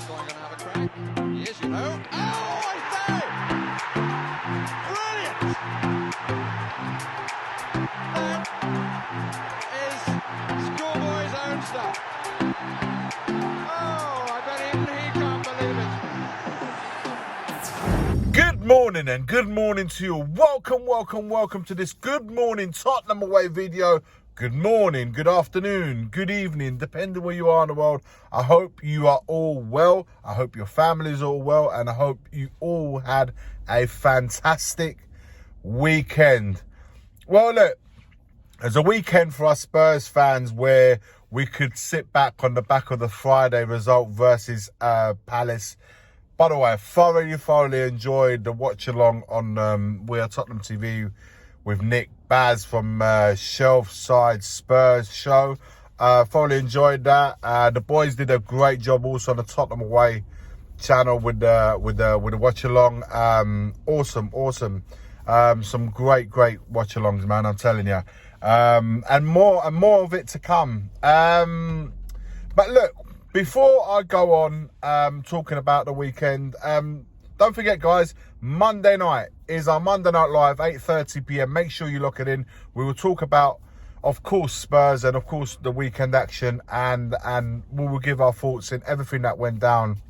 Toney going to have a crack. He is, you know. Oh, I say! Brilliant! That is schoolboy's own stuff. Oh, I bet even he can't believe it. Good morning and good morning to you. Welcome to this Good Morning Tottenham away video. Good morning, good afternoon, good evening, depending where you are in the world. I hope you are all well. I hope your family's all well. And I hope you all had a fantastic weekend. Well, look, there's a weekend for us Spurs fans where we could sit back on the back of the Friday result versus Palace. By the way, I thoroughly enjoyed the watch along on We Are Tottenham TV with Nick Baz from Shelf Side Spurs show. Thoroughly enjoyed that. The boys did a great job also on the Tottenham Away channel with the watch along. Awesome. Some great watch alongs, man. I'm telling you. And more of it to come. But look, before I go on talking about the weekend, don't forget, guys, Monday night is our Monday Night Live, 8:30 p.m. Make sure you lock it in. We will talk about, of course, Spurs and, of course, the weekend action. And we will give our thoughts in everything that went down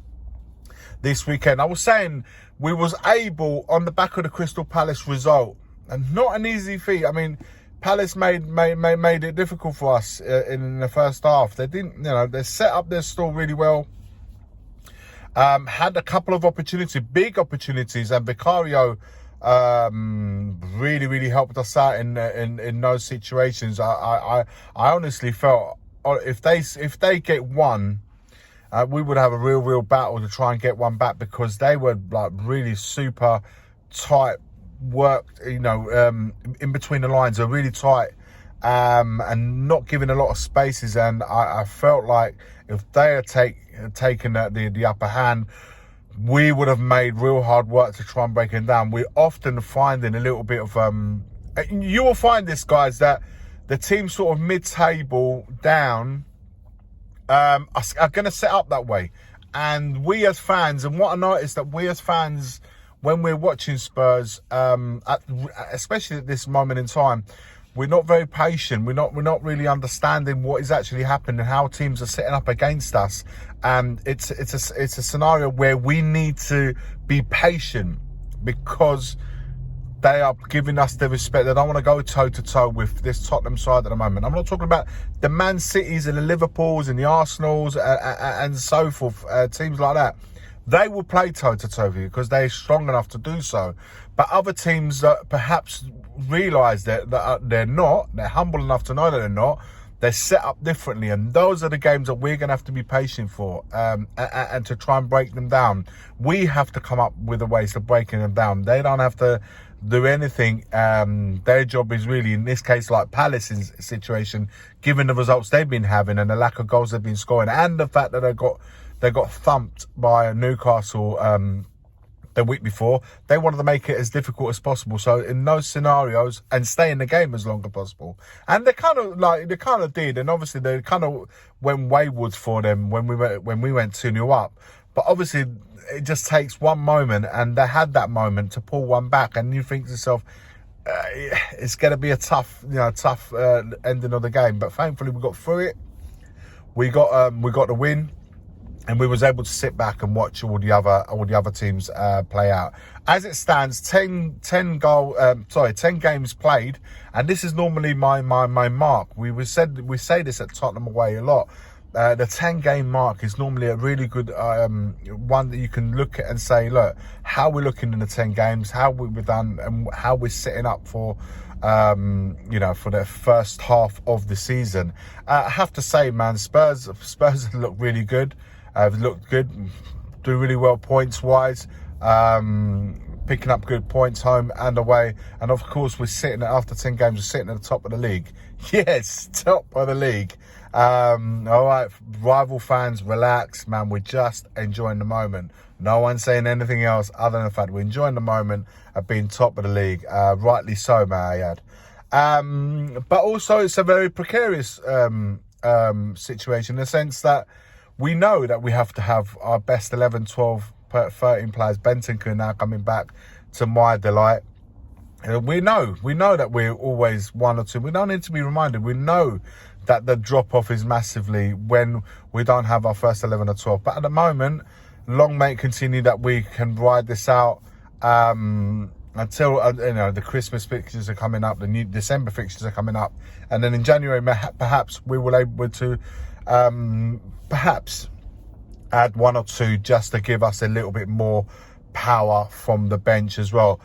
this weekend. I was saying we was able, on the back of the Crystal Palace result, and not an easy feat. I mean, Palace made it difficult for us in the first half. They didn't, they set up their stall really well. Had a couple of opportunities, big opportunities, and Vicario really helped us out in those situations. I honestly felt if they get one, we would have a real battle to try and get one back, because they were like really super tight, worked, in between the lines. They're really tight and not giving a lot of spaces. And I felt like if they had taken the upper hand, we would have made real hard work to try and break them down. We're often finding a little bit of you will find this, guys, that the team sort of mid-table down are going to set up that way. And we as fans, and what I noticed, that we as fans, when we're watching Spurs, especially at this moment in time, we're not very patient. We're not really understanding what is actually happening and how teams are setting up against us. And it's a scenario where we need to be patient, because they are giving us the respect. They don't want to go toe to toe with this Tottenham side at the moment. I'm not talking about the Man Cities and the Liverpools and the Arsenals and so forth, teams like that. They will play toe-to-toe with you because they're strong enough to do so. But other teams that perhaps realise that they're not, they're humble enough to know that they're not, they're set up differently. And those are the games that we're going to have to be patient for and to try and break them down. We have to come up with the ways of breaking them down. They don't have to do anything. Their job is really, in this case, like Palace's situation, given the results they've been having and the lack of goals they've been scoring, and the fact that they got thumped by Newcastle the week before. They wanted to make it as difficult as possible. So in those scenarios, and stay in the game as long as possible. And they kind of did. And obviously they kind of went wayward for them when we went 2-0 up. But obviously it just takes one moment, and they had that moment to pull one back. And you think to yourself, it's going to be a tough ending of the game. But thankfully we got through it. We got the win. And we was able to sit back and watch all the other teams play out. As it stands, 10 games played, and this is normally my mark. We say this at Tottenham Away a lot. The 10-game mark is normally a really good one that you can look at and say, look, how we're looking in the 10 games, how we've done, and how we're setting up for for the first half of the season. I have to say, man, Spurs look really good. Looked good, do really well points-wise, picking up good points home and away. And, of course, after 10 games, we're sitting at the top of the league. Yes, top of the league. All right, rival fans, relax, man. We're just enjoying the moment. No one's saying anything else other than the fact we're enjoying the moment of being top of the league. Rightly so, may I add. But also, it's a very precarious situation in the sense that we know that we have to have our best 11, 12, 13 players. Bentancur now coming back, to my delight. We know that we're always one or two. We don't need to be reminded. We know that the drop-off is massively when we don't have our first 11 or 12. But at the moment, long may it continue that we can ride this out until the Christmas fixtures are coming up, the new December fixtures are coming up, and then in January perhaps we will able to perhaps add one or two just to give us a little bit more power from the bench as well.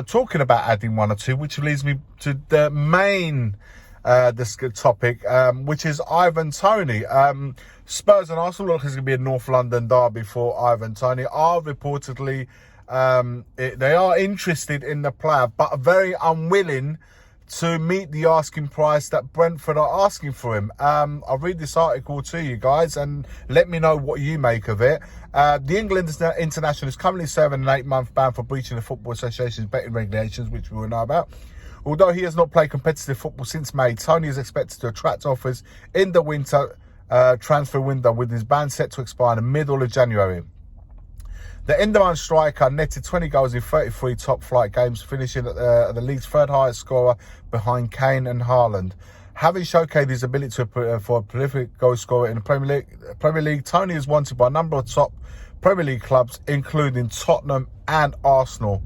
Talking about adding one or two, which leads me to the main this topic, which is Ivan Toney. Spurs and Arsenal look as going to be a North London derby for Ivan Toney. Are reportedly they are interested in the player, but are very unwilling to meet the asking price that Brentford are asking for him. I'll read this article to you guys and let me know what you make of it. The England international is currently serving an 8-month ban for breaching the Football Association's betting regulations, which we will know about. Although he has not played competitive football since May, Toney is expected to attract offers in the winter transfer window, with his ban set to expire in the middle of January. The Enderman striker netted 20 goals in 33 top-flight games, finishing at the league's third highest scorer behind Kane and Haaland. Having showcased his ability for a prolific goal scorer in the Premier League, Toney is wanted by a number of top Premier League clubs, including Tottenham and Arsenal.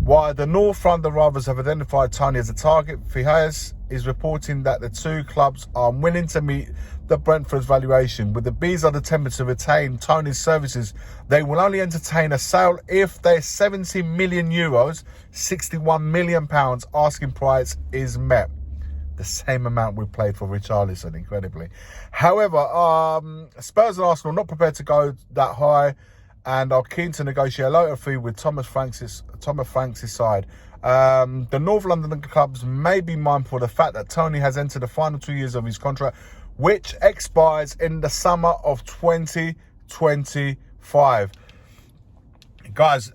While the North London Rovers have identified Toney as a target, Fihas is reporting that the two clubs are willing to meet the Brentford's valuation. With the Bees are determined to retain Toney's services, they will only entertain a sale if their €70 million, £61 million asking price is met. The same amount we played for Richarlison, incredibly. However, Spurs and Arsenal are not prepared to go that high and are keen to negotiate a lower fee with Thomas Franks' side. The North London clubs may be mindful of the fact that Toney has entered the final 2 years of his contract, which expires in the summer of 2025. Guys,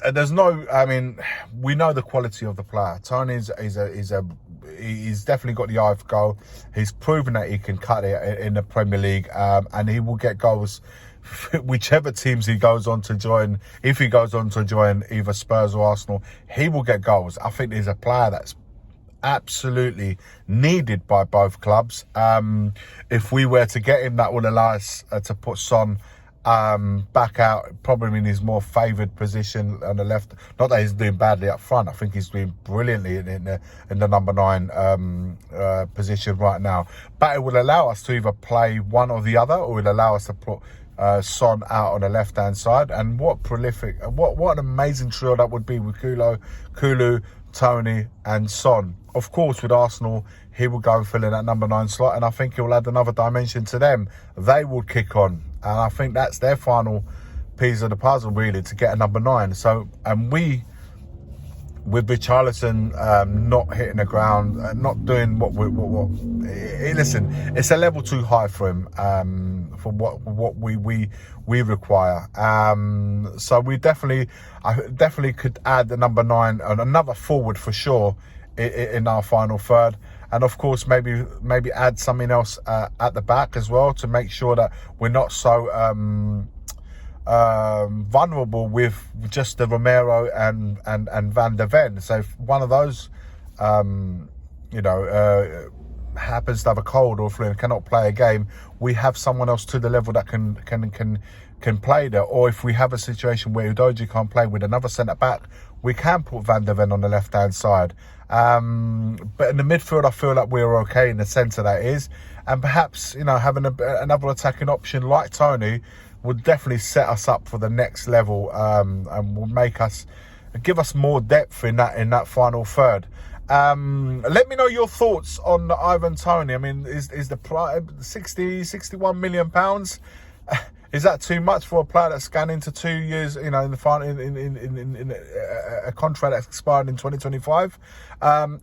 we know the quality of the player. Toney he's definitely got the eye for goal. He's proven that he can cut it in the Premier League, and he will get goals whichever teams he goes on to join. If he goes on to join either Spurs or Arsenal, he will get goals. I think he's a player that's absolutely needed by both clubs. If we were to get him, that would allow us to put Son back out, probably in his more favoured position on the left. Not that he's doing badly up front. I think he's doing brilliantly in the number 9 position right now. But it would allow us to either play one or the other, or it would allow us to put Son out on the left-hand side. And what an amazing trio that would be with Kulu, Toney and Son. Of course, with Arsenal, he will go and fill in that number 9 slot, and I think he'll add another dimension to them. They will kick on, and I think that's their final piece of the puzzle, really, to get a number 9. So, and we, with Richarlison not hitting the ground, not doing listen, it's a level too high for him, for what we require. So I definitely could add the number 9 and another forward for sure in our final third, and of course maybe add something else at the back as well, to make sure that we're not so vulnerable with just the Romero and Van der Ven. So if one of those happens to have a cold or flu and cannot play a game, we have someone else to the level that can play there. Or if we have a situation where Udogie can't play with another centre back, we can put Van der Ven on the left hand side. But in the midfield, I feel like we're okay in the centre, that is. And perhaps, having another attacking option like Toney would definitely set us up for the next level, and will give us more depth in that final third. Let me know your thoughts on Ivan Toney. I mean, is the price 61 million pounds? Is that too much for a player that's gone into 2 years, in the final, in a contract that's expired in 2025?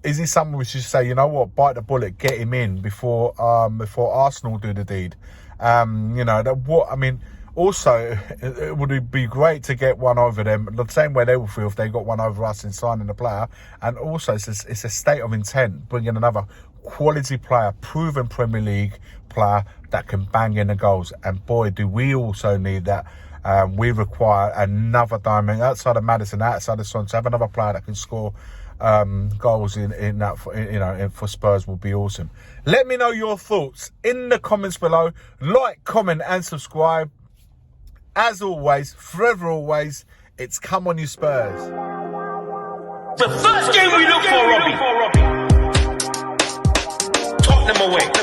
Is he someone we should say, you know what, bite the bullet, get him in before Arsenal do the deed? Also, it would be great to get one over them, the same way they will feel if they got one over us in signing the player. And also, it's a state of intent, bringing another quality player, proven Premier League player that can bang in the goals. And boy, do we also need that. We require another diamond outside of Maddison, outside of Son, to have another player that can score goals in that, for Spurs will be awesome. Let me know your thoughts in the comments below. Like, comment, and subscribe. As always, forever always, it's come on you Spurs. The first game we look for, Robbie. Tottenham away.